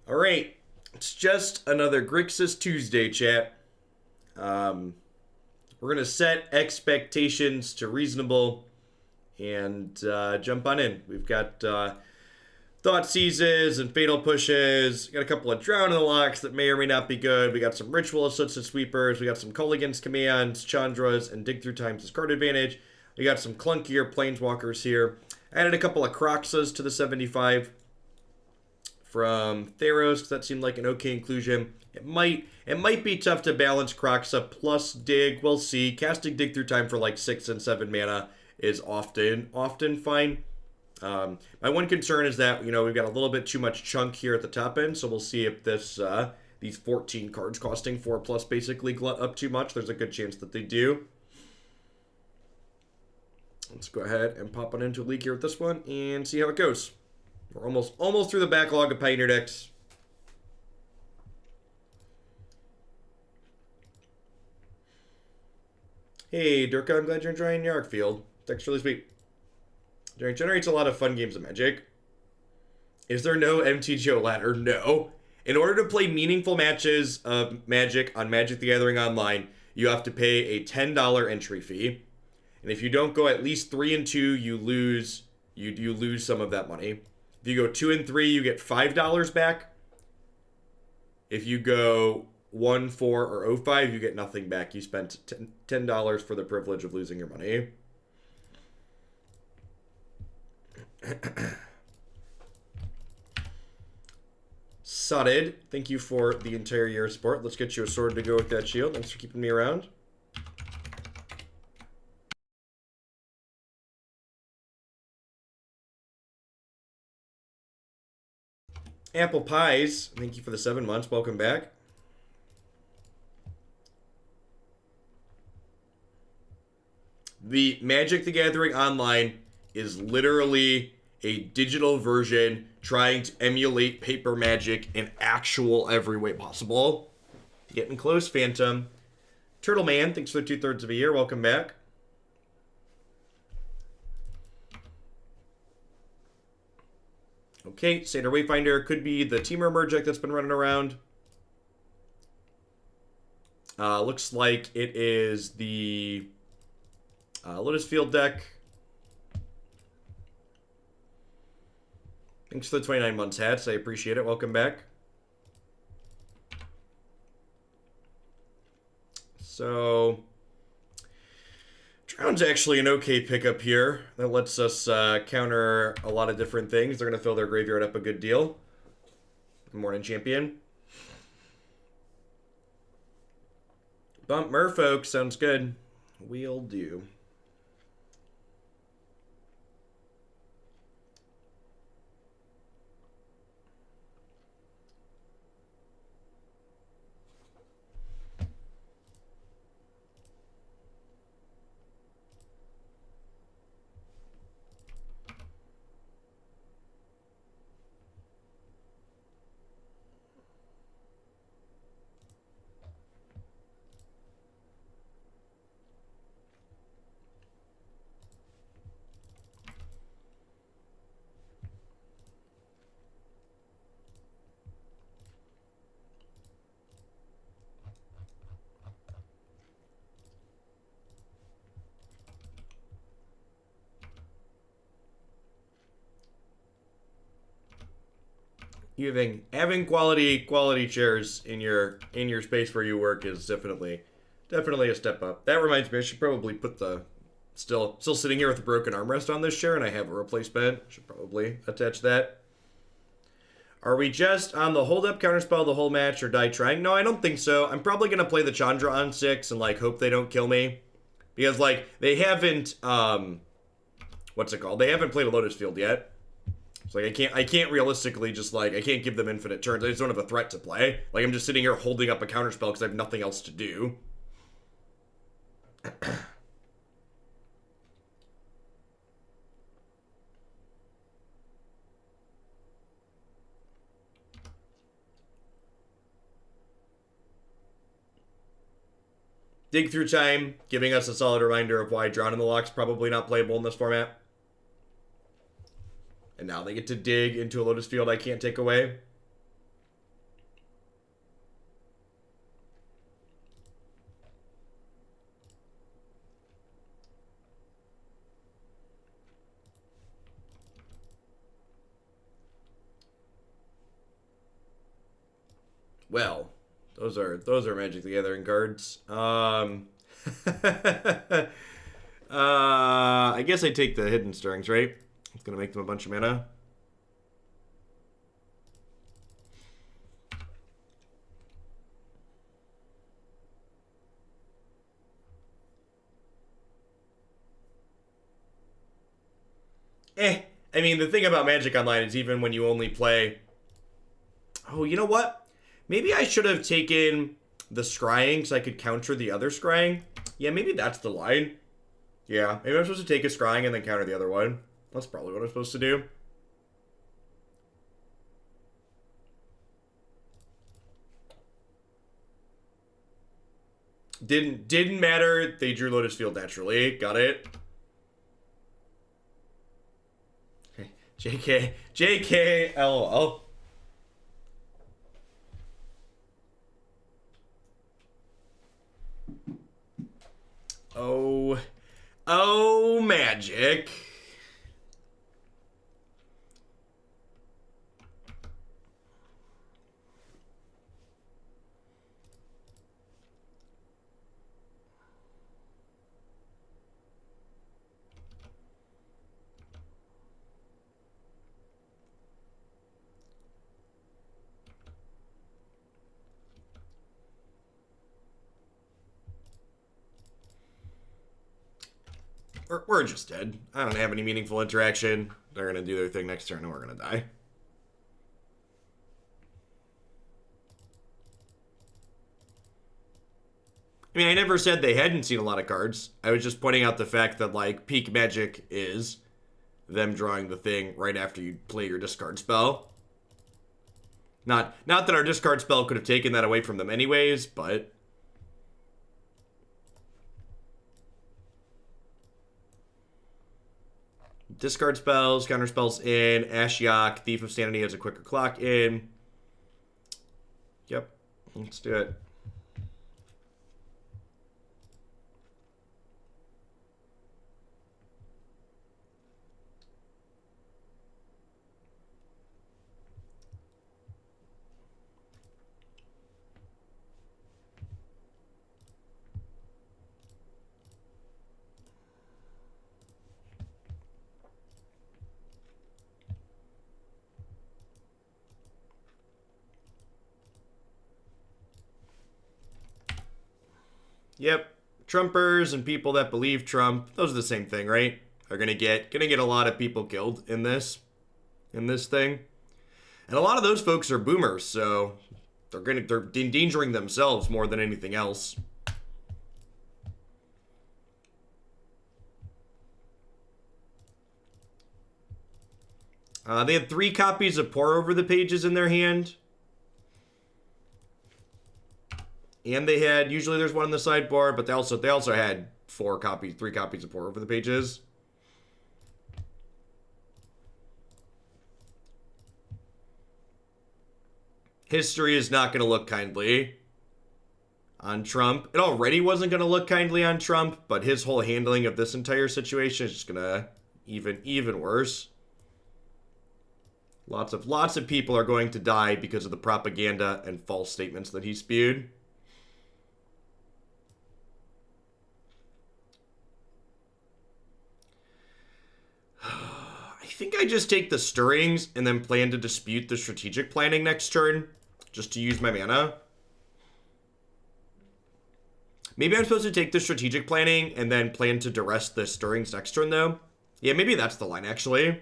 All right, it's just another Grixis Tuesday, chat. We're gonna set expectations to reasonable and jump on in. We've got Thoughtseizes and Fatal Pushes. Got a couple of Drowned Locks that may or may not be good. We got some Ritual of Soot and Sweepers. We got some Kolaghan's Commands, Chandras, and Dig Through Times as card advantage. We got some clunkier Planeswalkers here. Added a couple of Kroxas to the 75 from Theros, because that seemed like an okay inclusion. It might be tough to balance Kroxa plus Dig. We'll see. Casting Dig Through Time for like 6 and 7 mana is often fine. My one concern is that, we've got a little bit too much chunk here at the top end, so we'll see if this these 14 cards costing 4+ basically glut up too much. There's a good chance that they do. Let's go ahead and pop on into a league here with this one and see how it goes. We're almost through the backlog of Pioneer decks. Hey, Durka, I'm glad you're enjoying Yarkfield. Deck's really sweet. It generates a lot of fun games of Magic. Is there no MTGO ladder? No. In order to play meaningful matches of Magic on Magic the Gathering Online, you have to pay a $10 entry fee. And if you don't go at least 3 and 2, you lose some of that money. If you go 2 and 3, you get $5 back. If you go 1, 4, or 05, you get nothing back. You spent $10 for the privilege of losing your money. Sudded, thank you for the entire year of support. Let's get you a sword to go with that shield. Thanks for keeping me around. Apple Pies, thank you for the 7 months. Welcome back. The Magic the Gathering Online is literally a digital version trying to emulate paper Magic in actual every way possible. Getting close, Phantom. Turtle Man, thanks for the 2/3 of a year. Welcome back. Okay, Satyr Wayfinder could be the Teamer Merge that's been running around. Looks like it is the Lotus Field deck. Thanks for the 29 months, Hats. I appreciate it. Welcome back. So, Drowned's actually an okay pickup here. That lets us counter a lot of different things. They're going to fill their graveyard up a good deal. Good morning, champion. Bump Merfolk sounds good. We'll do. Having quality chairs in your space where you work is definitely a step up. That reminds me, I should probably put the still sitting here with a broken armrest on this chair, and I have a replacement. Should probably attach that. Are we just on the hold up counterspell the whole match or die trying? No, I don't think so. I'm probably gonna play the Chandra on 6 and like hope they don't kill me, because like they haven't what's it called? They haven't played a Lotus Field yet. So like I can't realistically just like I can't give them infinite turns. I just don't have a threat to play. Like I'm just sitting here holding up a counterspell because I have nothing else to do. Dig Through Time, giving us a solid reminder of why Drowned Loch's probably not playable in this format. And now they get to dig into a Lotus Field I can't take away. Well, those are Magic the Gathering cards. I guess I take the Hidden Stirrings, right? It's gonna make them a bunch of mana. I mean, the thing about Magic Online is even when you only play... Oh, you know what? Maybe I should have taken the Scrying so I could counter the other Scrying. Yeah, maybe that's the line. Yeah, maybe I'm supposed to take a Scrying and then counter the other one. That's probably what I'm supposed to do. Didn't matter. They drew Lotus Field naturally. Got it. JK, LOL. Oh, Magic. We're just dead. I don't have any meaningful interaction. They're going to do their thing next turn and we're going to die. I mean, I never said they hadn't seen a lot of cards. I was just pointing out the fact that, like, peak Magic is them drawing the thing right after you play your discard spell. Not that our discard spell could have taken that away from them anyways, but... Discard spells, counter spells in, Ashiok, Thief of Sanity has a quicker clock in. Yep, let's do it. Yep, Trumpers and people that believe Trump, those are the same thing, right? Are gonna get a lot of people killed in this thing. And a lot of those folks are boomers, so they're endangering themselves more than anything else. They had 3 copies of Pour Over the Pages in their hand. And they had, usually there's one on the sideboard, but they also had 3 copies of Pour Over the Pages. History is not going to look kindly on Trump. It already wasn't going to look kindly on Trump, but his whole handling of this entire situation is just going to even worse. Lots of people are going to die because of the propaganda and false statements that he spewed. I think I just take the Stirrings and then plan to dispute the strategic planning next turn, just to use my mana. Maybe I'm supposed to take the strategic planning and then plan to duress the Stirrings next turn, though. Yeah, maybe that's the line, actually.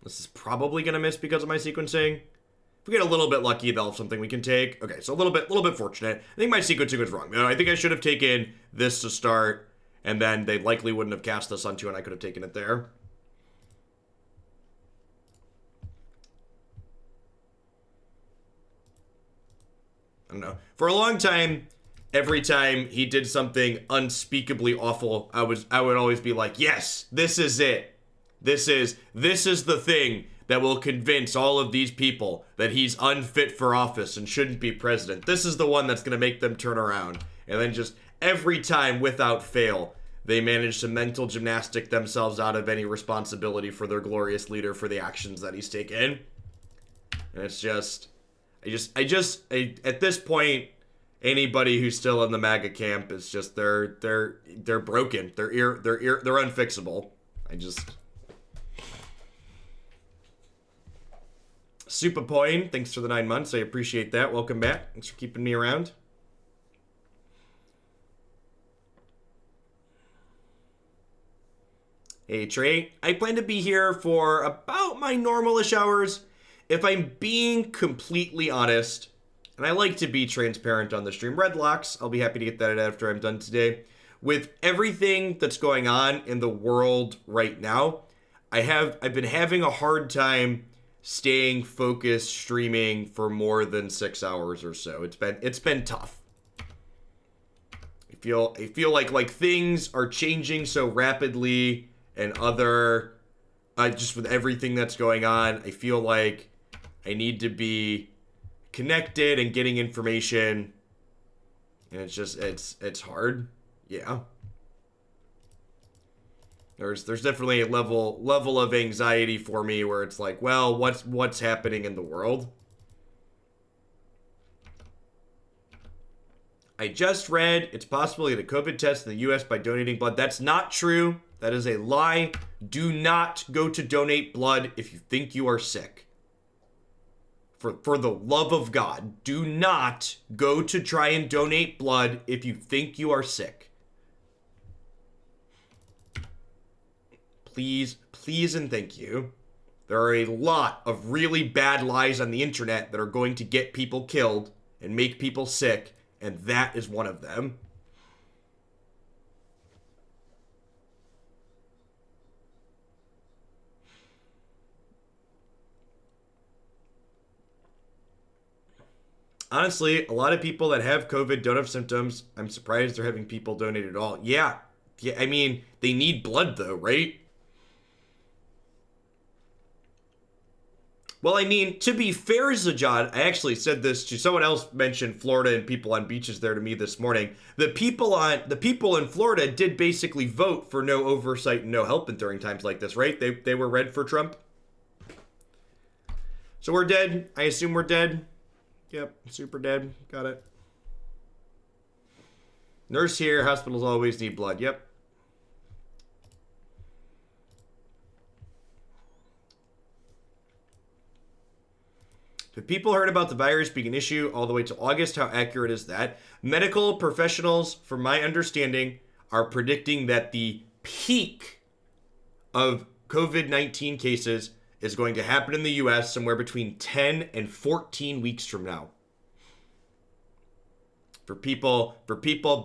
This is probably going to miss because of my sequencing. If we get a little bit lucky, they'll have something we can take. Okay, so a little bit fortunate. I think my sequencing was wrong. I think I should have taken this to start, and then they likely wouldn't have cast this onto, and I could have taken it there. I don't know. For a long time, every time he did something unspeakably awful, I would always be like, yes, this is it. This is the thing that will convince all of these people that he's unfit for office and shouldn't be president. This is the one that's going to make them turn around. And then just every time, without fail, they manage to mental gymnastic themselves out of any responsibility for their glorious leader for the actions that he's taken. And it's just, at this point, anybody who's still in the MAGA camp is just, they're broken. They're unfixable. Supapoin, thanks for the 9 months. I appreciate that. Welcome back. Thanks for keeping me around. Hey Trey, I plan to be here for about my normal-ish hours. If I'm being completely honest, and I like to be transparent on the stream, Red Locks, I'll be happy to get that after I'm done today. With everything that's going on in the world right now, I've been having a hard time staying focused streaming for more than 6 hours or so. It's been tough. I feel like things are changing so rapidly, and just with everything that's going on, I feel like I need to be connected and getting information, and it's hard. Yeah. There's definitely a level of anxiety for me where it's like, well, what's happening in the world? I just read it's possible to get a COVID test in the US by donating blood. That's not true. That is a lie. Do not go to donate blood if you think you are sick. For the love of God, do not go to try and donate blood if you think you are sick. Please, please and thank you. There are a lot of really bad lies on the internet that are going to get people killed and make people sick, and that is one of them. Honestly, a lot of people that have COVID don't have symptoms. I'm surprised they're having people donate at all. Yeah, I mean, they need blood though, right? Well, I mean, to be fair, Zajad, I actually said this to someone else, mentioned Florida and people on beaches there to me this morning. The people in Florida did basically vote for no oversight and no help during times like this, right? They were red for Trump. So we're dead. I assume we're dead. Yep, super dead. Got it. Nurse here. Hospitals always need blood. Yep. Have people heard about the virus being an issue all the way to August? How accurate is that? Medical professionals, from my understanding, are predicting that the peak of COVID-19 cases is going to happen in the US somewhere between 10 and 14 weeks from now. For people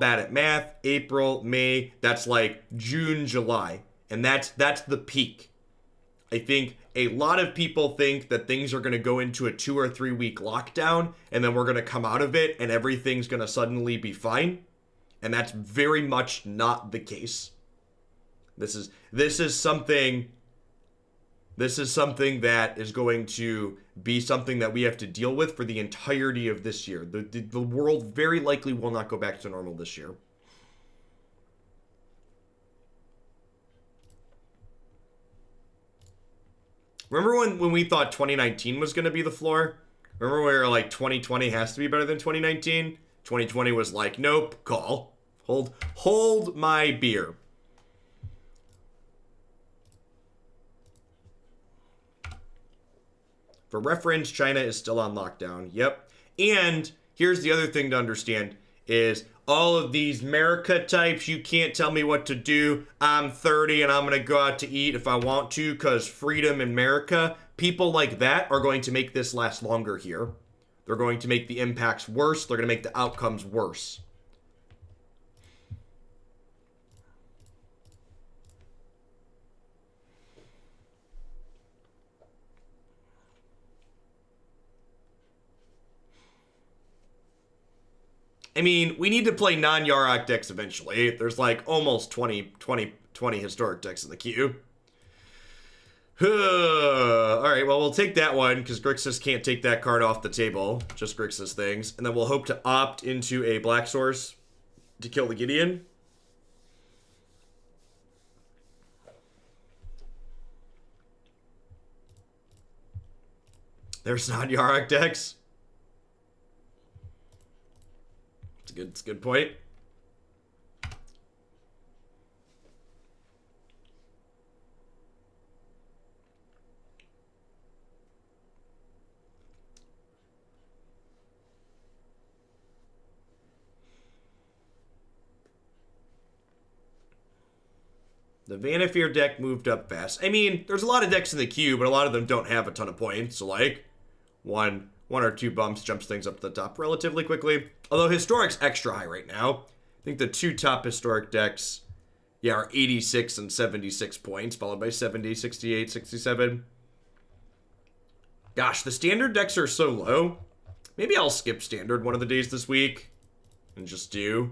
bad at math, April, May, that's like June, July. And that's the peak. I think a lot of people think that things are going to go into a 2 or 3 week lockdown and then we're going to come out of it and everything's going to suddenly be fine. And that's very much not the case. This is something that is going to be something that we have to deal with for the entirety of this year. The world very likely will not go back to normal this year. Remember when we thought 2019 was going to be the floor? Remember we were like 2020 has to be better than 2019? 2020 was like, nope, call. Hold my beer. For reference, China is still on lockdown. Yep. And here's the other thing to understand is all of these America types, you can't tell me what to do. I'm 30 and I'm going to go out to eat if I want to because freedom in America. People like that are going to make this last longer here. They're going to make the impacts worse. They're going to make the outcomes worse. I mean, we need to play non-Yarok decks eventually. There's like almost 20 historic decks in the queue. Alright, Alright, well, we'll take that one, because Grixis can't take that card off the table. Just Grixis things. And then we'll hope to opt into a black source to kill the Gideon. There's not Yarok decks. It's a good point. The Vanifear deck moved up fast. I mean, there's a lot of decks in the queue, but a lot of them don't have a ton of points. So, like, one or two bumps jumps things up to the top relatively quickly. Although Historic's extra high right now. I think the two top Historic decks, yeah, are 86 and 76 points, followed by 70, 68, 67. Gosh, the Standard decks are so low. Maybe I'll skip Standard one of the days this week and just do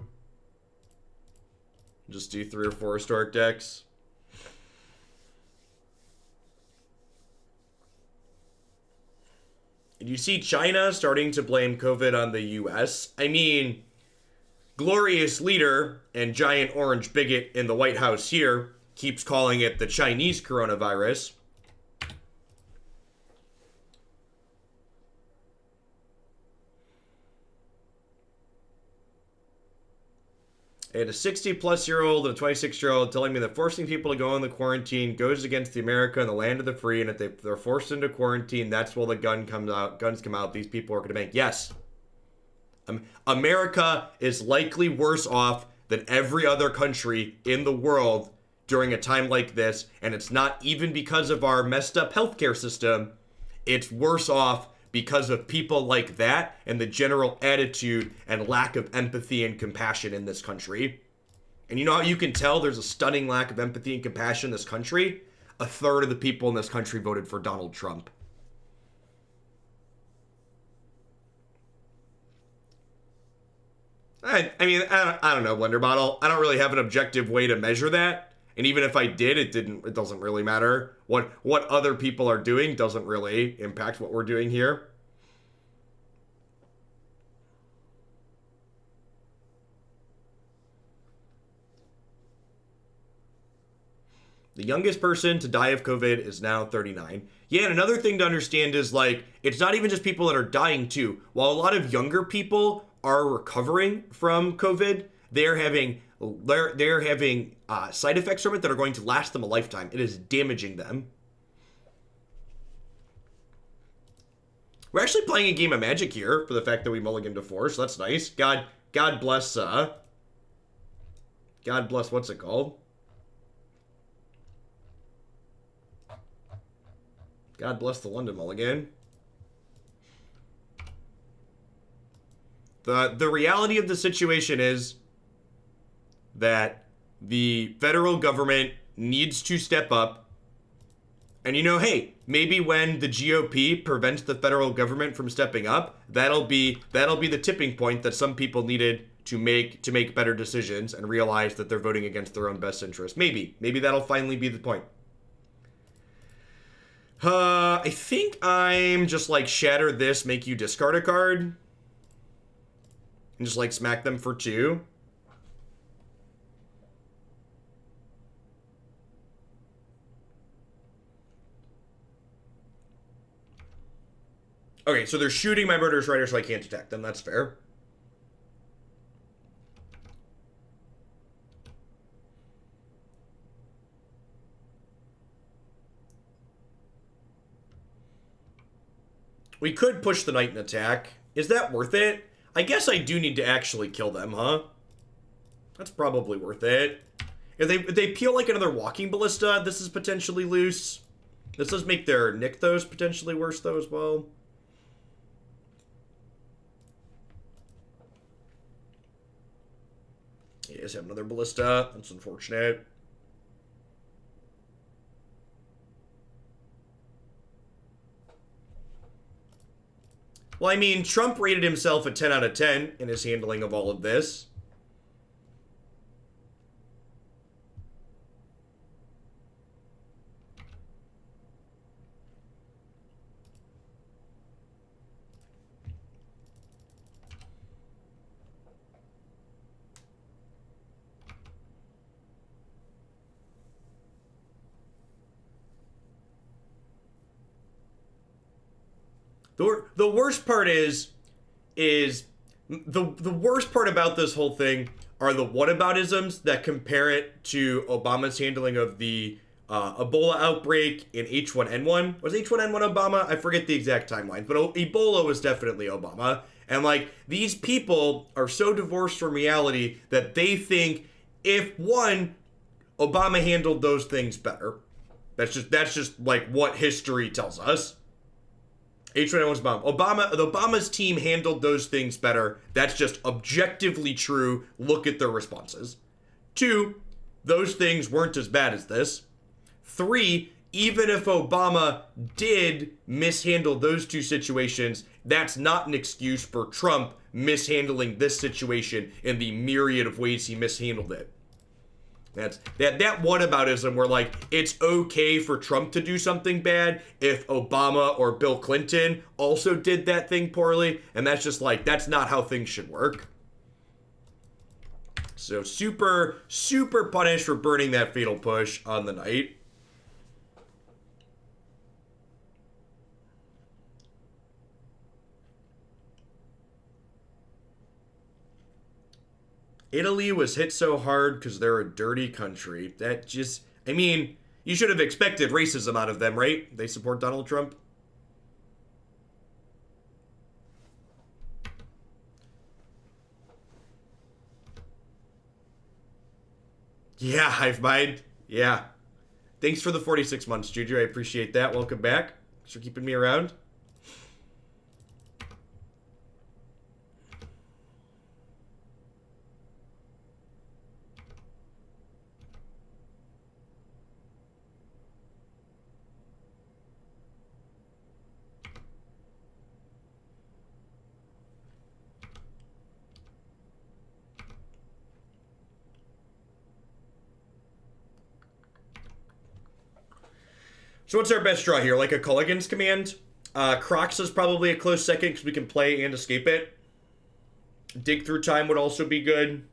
3 or 4 Historic decks. Do you see China starting to blame COVID on the US? I mean, glorious leader and giant orange bigot in the White House here keeps calling it the Chinese coronavirus. I had a 60-plus-year-old and a 26-year-old telling me that forcing people to go into quarantine goes against the America and the land of the free, and if they're forced into quarantine, that's where the guns come out. These people are going to make. Yes. America is likely worse off than every other country in the world during a time like this, and it's not even because of our messed up healthcare system. It's worse off because of people like that and the general attitude and lack of empathy and compassion in this country. And you know how you can tell there's a stunning lack of empathy and compassion in this country? A third of the people in this country voted for Donald Trump. I mean, I don't know, Blender Bottle. I don't really have an objective way to measure that. And even if I did, it doesn't really matter. What other people are doing doesn't really impact what we're doing here. The youngest person to die of COVID is now 39. Yeah, and another thing to understand is, like, it's not even just people that are dying too. While a lot of younger people are recovering from COVID, they're having side effects from it that are going to last them a lifetime. It is damaging them. We're actually playing a game of Magic here for the fact that we mulliganed to 4, so that's nice. God bless, what's it called? God bless the London Mulligan. The reality of the situation is that the federal government needs to step up. And you know, hey, maybe when the GOP prevents the federal government from stepping up, that'll be the tipping point that some people needed to make better decisions and realize that they're voting against their own best interest. Maybe that'll finally be the point. I think I'm just like shatter this, make you discard a card. And just like smack them for 2. Okay, so they're shooting my Murderous Rider, so I can't attack them. That's fair. We could push the Knight and attack. Is that worth it? I guess I do need to actually kill them, huh? That's probably worth it. If they peel like another Walking Ballista, this is potentially loose. This does make their Nykthos potentially worse, though, as well. You guys have another Ballista. That's unfortunate. Well, I mean, Trump rated himself a 10 out of 10 in his handling of all of this. The worst part is the worst part about this whole thing are the whataboutisms that compare it to Obama's handling of the Ebola outbreak in H1N1. Was H1N1 Obama? I forget the exact timeline, but Ebola was definitely Obama. And like, these people are so divorced from reality that they think if one, Obama handled those things better. That's just like what history tells us. H1N1 was Obama's team handled those things better. That's just objectively true. Look at their responses. 2, those things weren't as bad as this. 3, even if Obama did mishandle those 2 situations, that's not an excuse for Trump mishandling this situation in the myriad of ways he mishandled it. That whataboutism where, like, it's okay for Trump to do something bad if Obama or Bill Clinton also did that thing poorly, and that's just like, that's not how things should work. So super, super punished for burning that fatal push on the night. Italy was hit so hard because they're a dirty country. That just, I mean, you should have expected racism out of them, right? They support Donald Trump. Yeah, Hive Mind. Yeah. Thanks for the 46 months, Juju. I appreciate that. Welcome back. Thanks for keeping me around. So what's our best draw here? Like a Kolaghan's command? Kroxa is probably a close second because we can play and escape it. Dig Through Time would also be good.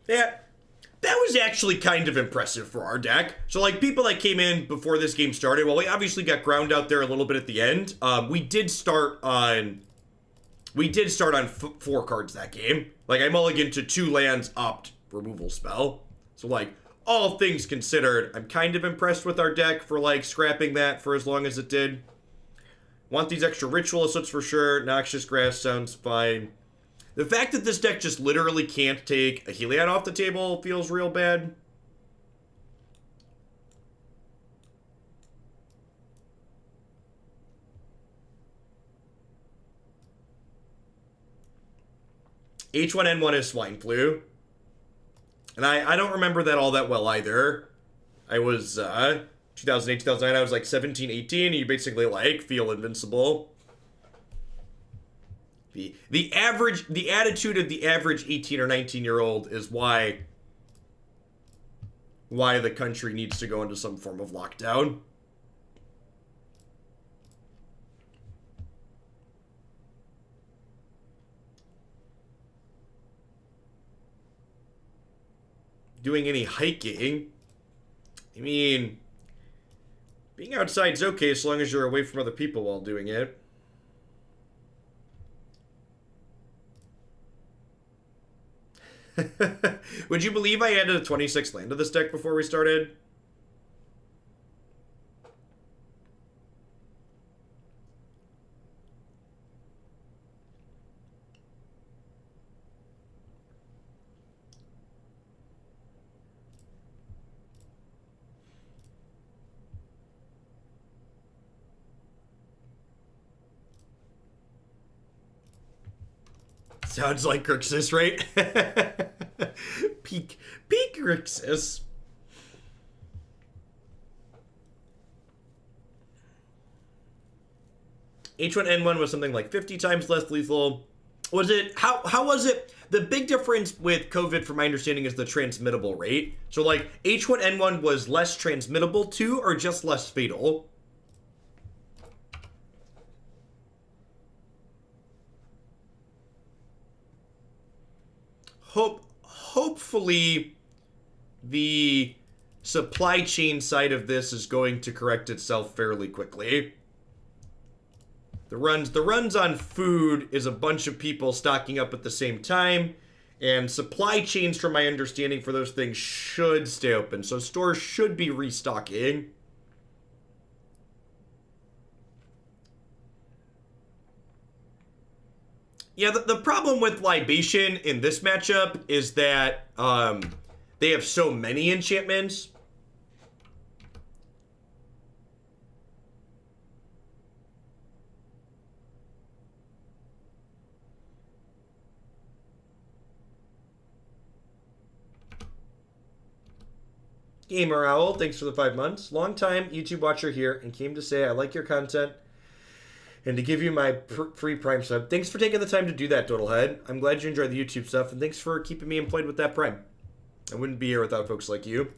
Yeah, that was actually kind of impressive for our deck. So, like, people that came in before this game started, well, we obviously got ground out there a little bit at the end. We did start on 4 cards that game. Like, I mulliganed to 2 lands opt removal spell. So, like, all things considered, I'm kind of impressed with our deck for, like, scrapping that for as long as it did. Want these extra Ritual of Soot for sure. Noxious Grasp sounds fine. The fact that this deck just literally can't take a Heliod off the table feels real bad. H1N1 is swine flu. And I don't remember that all that well either. I was 2008, 2009, I was like 17, 18, and you basically like feel invincible. The attitude of the average 18 or 19-year-old is why the country needs to go into some form of lockdown. Doing any hiking? I mean, being outside's okay as long as you're away from other people while doing it. Would you believe I added a 26th land to this deck before we started? Sounds like Grixis, right? Peak Grixis. H1N1 was something like 50 times less lethal. Was it, how was it? The big difference with COVID, from my understanding, is the transmittable rate. So, like, H1N1 was less transmittable too, or just less fatal? Hopefully, the supply chain side of this is going to correct itself fairly quickly. The runs on food is a bunch of people stocking up at the same time, and supply chains, from my understanding, for those things should stay open, so stores should be restocking. Yeah, the problem with Libation in this matchup is that they have so many enchantments. Gamer Owl, thanks for the 5 months. Long time YouTube watcher here, and came to say I like your content and to give you my free Prime sub. Thanks for taking the time to do that, Doodlehead. I'm glad you enjoy the YouTube stuff, and thanks for keeping me employed with that Prime. I wouldn't be here without folks like you.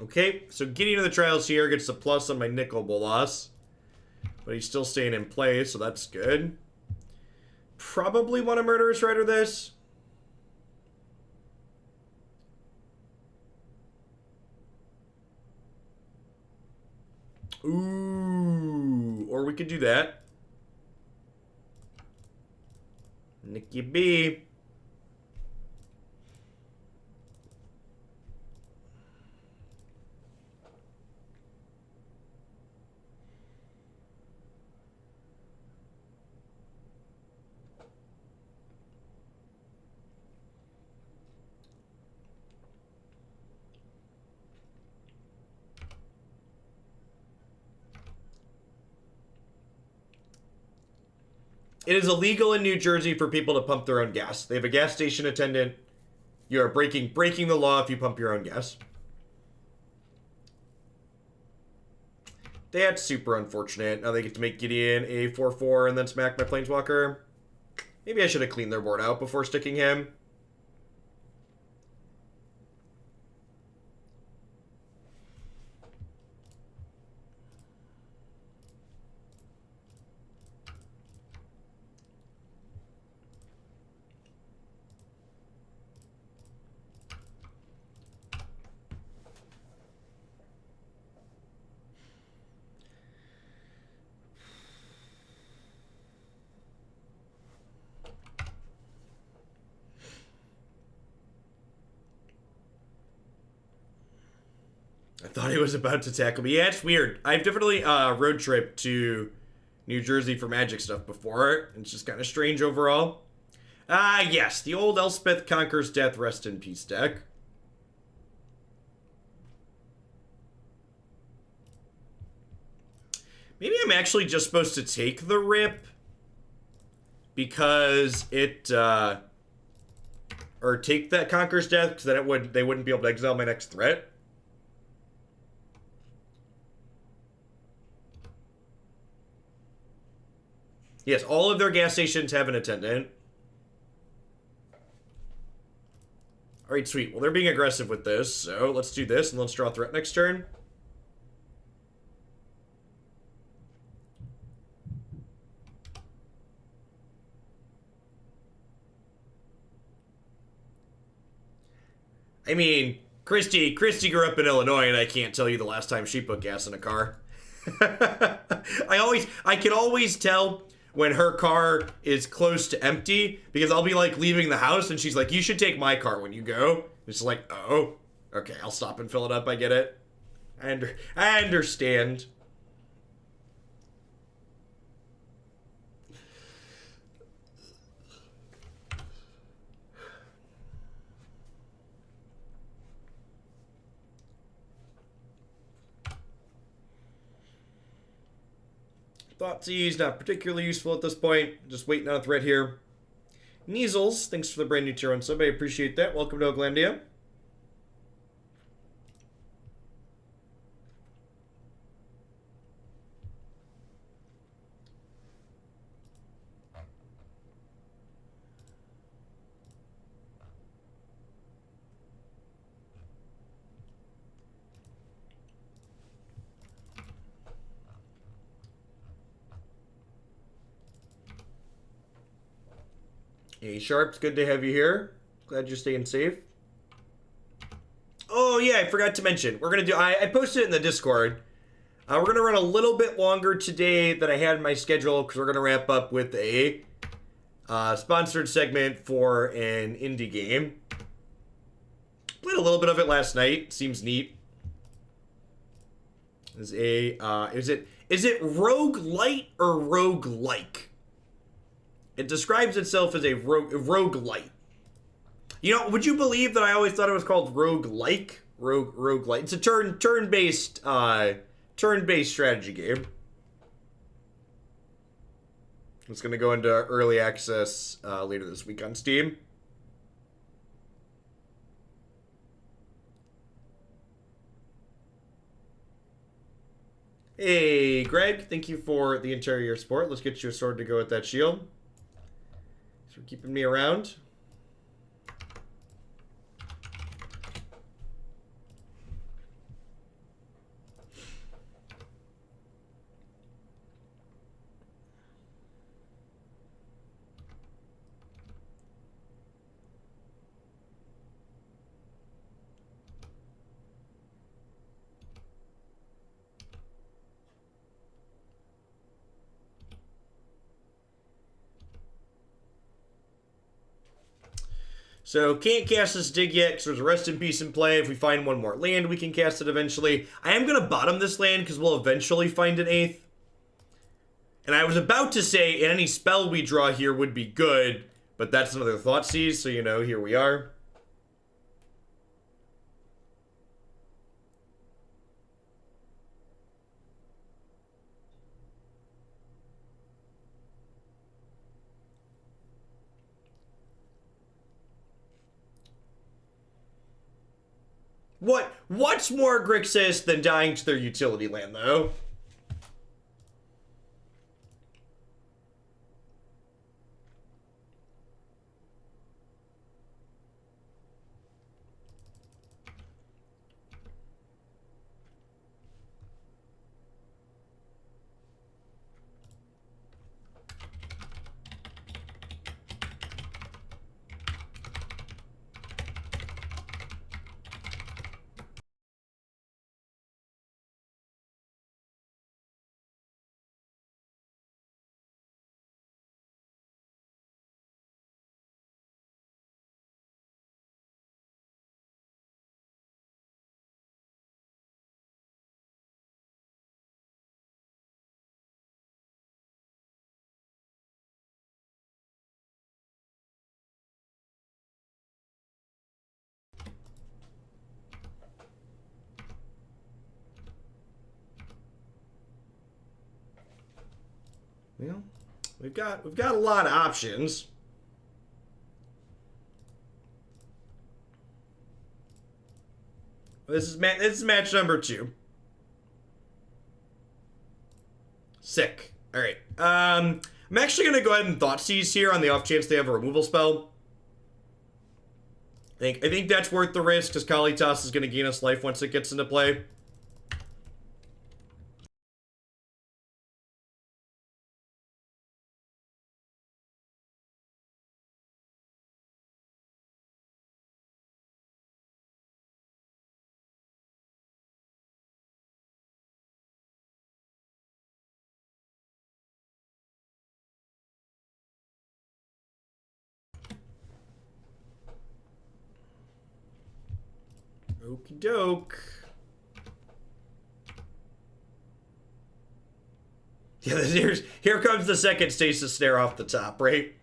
Okay, so getting to the trials here gets a plus on my Nicol Bolas. But he's still staying in play, so that's good. Probably want to Murderous Rider this. Ooh, or we could do that. Nicky B. It is illegal in New Jersey for people to pump their own gas. They have a gas station attendant. You are breaking the law if you pump your own gas. That's super unfortunate. Now they get to make Gideon a 4/4 and then smack my Planeswalker. Maybe I should have cleaned their board out before sticking him. I thought he was about to tackle me. Yeah, it's weird. I've definitely road trip to New Jersey for Magic stuff before. It's just kind of strange overall. Yes, the old Elspeth Conquers Death Rest in Peace deck. Maybe I'm actually just supposed to take the rip because it, or take that Conquer's Death, because then they wouldn't be able to exile my next threat. Yes, all of their gas stations have an attendant. Alright, sweet. Well, they're being aggressive with this, so let's do this, and let's draw a threat next turn. I mean, Christy grew up in Illinois, and I can't tell you the last time she put gas in a car. I can always tell when her car is close to empty, because I'll be like leaving the house and she's like, you should take my car when you go. It's like, oh, okay, I'll stop and fill it up. I get it. I understand. Thoughtseize, not particularly useful at this point. Just waiting on a threat here. Neasels, thanks for the brand new tier on sub. I appreciate that. Welcome to Oaklandia. Hey, Sharps, good to have you here. Glad you're staying safe. Oh, yeah, I forgot to mention. We're going to do... I posted it in the Discord. We're going to run a little bit longer today than I had in my schedule because we're going to wrap up with a sponsored segment for an indie game. Played a little bit of it last night. Seems neat. Is it roguelite or roguelike? It describes itself as a roguelite. You know, would you believe that I always thought it was called roguelike? Roguelite. It's a turn-based strategy game. It's going to go into early access later this week on Steam. Hey, Greg, thank you for the interior support. Let's get you a sword to go with that shield. Thanks for keeping me around. So, can't cast this dig yet because there's a Rest in Peace in play. If we find one more land, we can cast it eventually. I am going to bottom this land because we'll eventually find an 8th. And I was about to say any spell we draw here would be good, but that's another Thoughtseize, so you know, here we are. What's more Grixis than dying to their utility land, though? Well, we've got a lot of options. This is match number 2. Sick. All right. I'm actually gonna go ahead and Thoughtseize here on the off chance they have a removal spell. I think that's worth the risk because Kalitas is gonna gain us life once it gets into play. Okie doke. Yeah, here comes the second stasis snare off the top, right?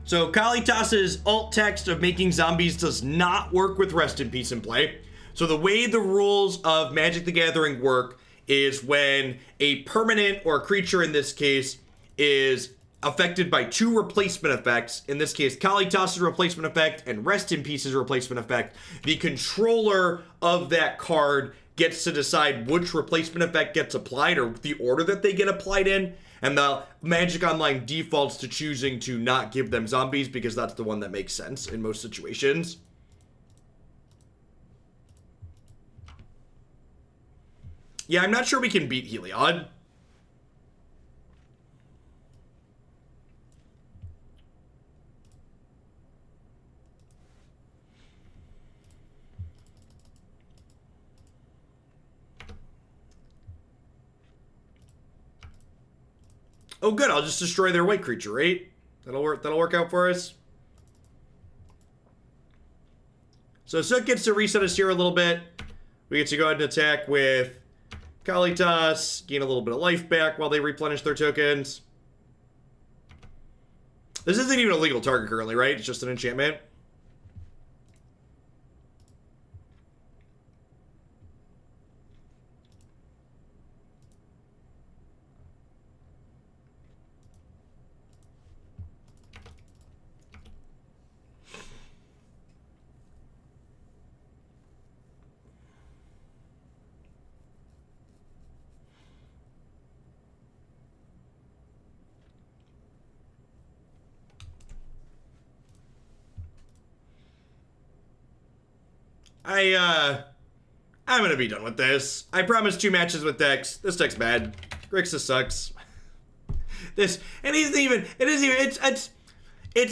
So Kalitas' alt text of making zombies does not work with Rest in Peace in play. So the way the rules of Magic the Gathering work is when a permanent, or a creature in this case, is affected by two replacement effects, in this case Kalitas' replacement effect and Rest in Peace's replacement effect, the controller of that card gets to decide which replacement effect gets applied, or the order that they get applied in. And the Magic Online defaults to choosing to not give them zombies because that's the one that makes sense in most situations. Yeah, I'm not sure we can beat Heliod. Oh, good. I'll just destroy their white creature, right? That'll work out for us. So Soot gets to reset us here a little bit. We get to go ahead and attack with Kalitas, gain a little bit of life back while they replenish their tokens. This isn't even a legal target currently, right? It's just an enchantment. I'm gonna be done with this. I promised 2 matches with decks. This deck's bad. Grixis sucks. It's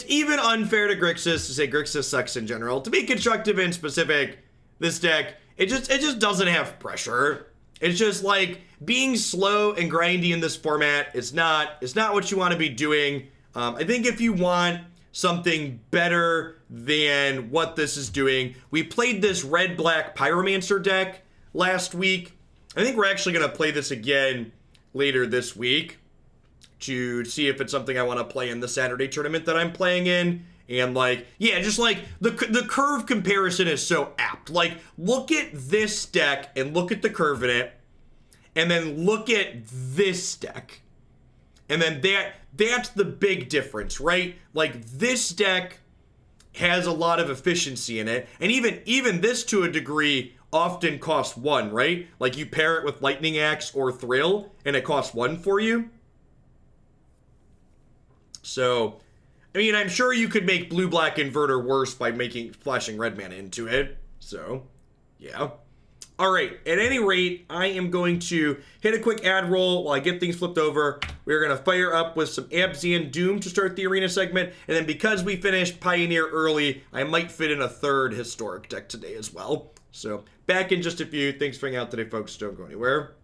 even unfair to Grixis to say Grixis sucks in general. To be constructive and specific, this deck, it just doesn't have pressure. It's just like being slow and grindy in this format. It's not what you want to be doing. I think if you want something better than what this is doing, we played this red-black Pyromancer deck last week. I think we're actually going to play this again later this week to see if it's something I want to play in the Saturday tournament that I'm playing in. And like, yeah, just like the curve comparison is so apt. Like, look at this deck and look at the curve in it, and then look at this deck. And then that's the big difference, right? Like, this deck has a lot of efficiency in it. And even this, to a degree, often costs 1, right? Like, you pair it with Lightning Axe or Thrill, and it costs 1 for you. So, I mean, I'm sure you could make blue-black Inverter worse by flashing red mana into it. So, yeah. Alright, at any rate, I am going to hit a quick ad roll while I get things flipped over. We're going to fire up with some Abzian Doom to start the arena segment, and then because we finished Pioneer early, I might fit in a 3rd Historic deck today as well. So, back in just a few. Thanks for hanging out today, folks. Don't go anywhere.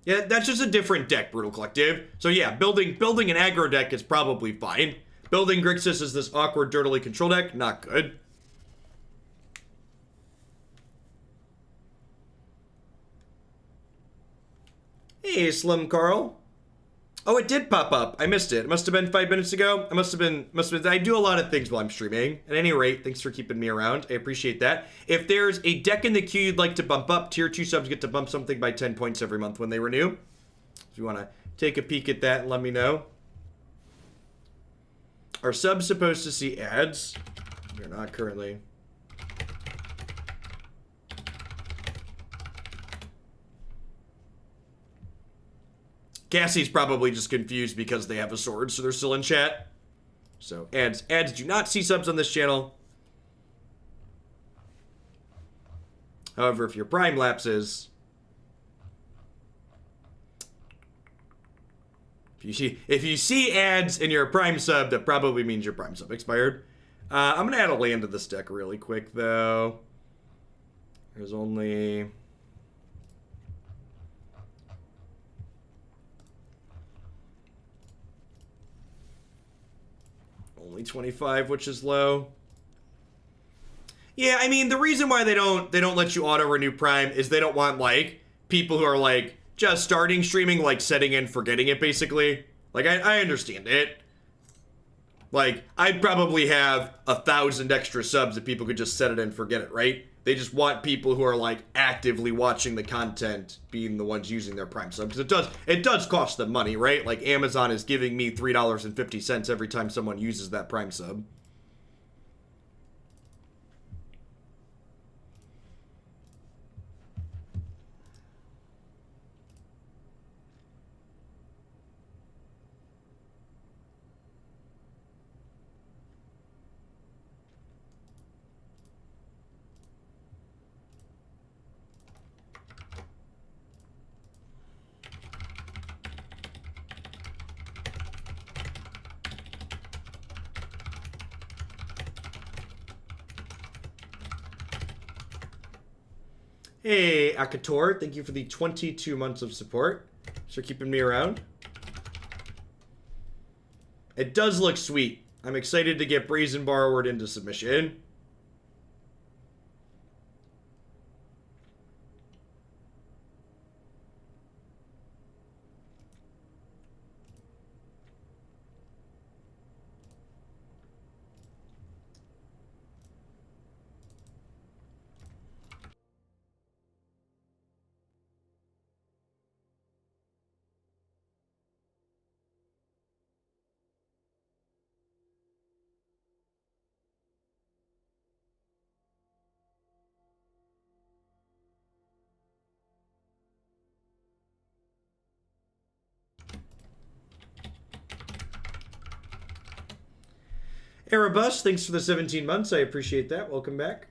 Yeah, that's just a different deck, Brutal Collective. So yeah, building an aggro deck is probably fine. Building Grixis as this awkward, dirtily control deck, not good. Hey, Slim Carl. Oh, it did pop up. I missed it. It must have been 5 minutes ago. I do a lot of things while I'm streaming. At any rate, thanks for keeping me around. I appreciate that. If there's a deck in the queue you'd like to bump up, tier 2 subs get to bump something by 10 points every month when they renew. If you want to take a peek at that and let me know. Are subs supposed to see ads? They're not currently. Cassie's probably just confused because they have a sword, so they're still in chat. So, ads do not see subs on this channel. However, if your Prime lapses, if you see ads and you're a Prime sub, that probably means your Prime sub expired. I'm gonna add a land to this deck really quick, though. There's only... only 25, which is low. Yeah, I mean, the reason why they don't let you auto renew Prime is they don't want, like, people who are, like, just starting streaming, like, setting and forgetting it, basically. Like, I understand it. Like, I'd probably have 1,000 extra subs if people could just set it and forget it, right? They just want people who are, like, actively watching the content being the ones using their Prime sub. Because it does cost them money, right? Like, Amazon is giving me $3.50 every time someone uses that Prime sub. Hey, Akator, thank you for the 22 months of support. Thanks for keeping me around. It does look sweet. I'm excited to get Brazen Borrowered into submission. Erebus, thanks for the 17 months. I appreciate that. Welcome back.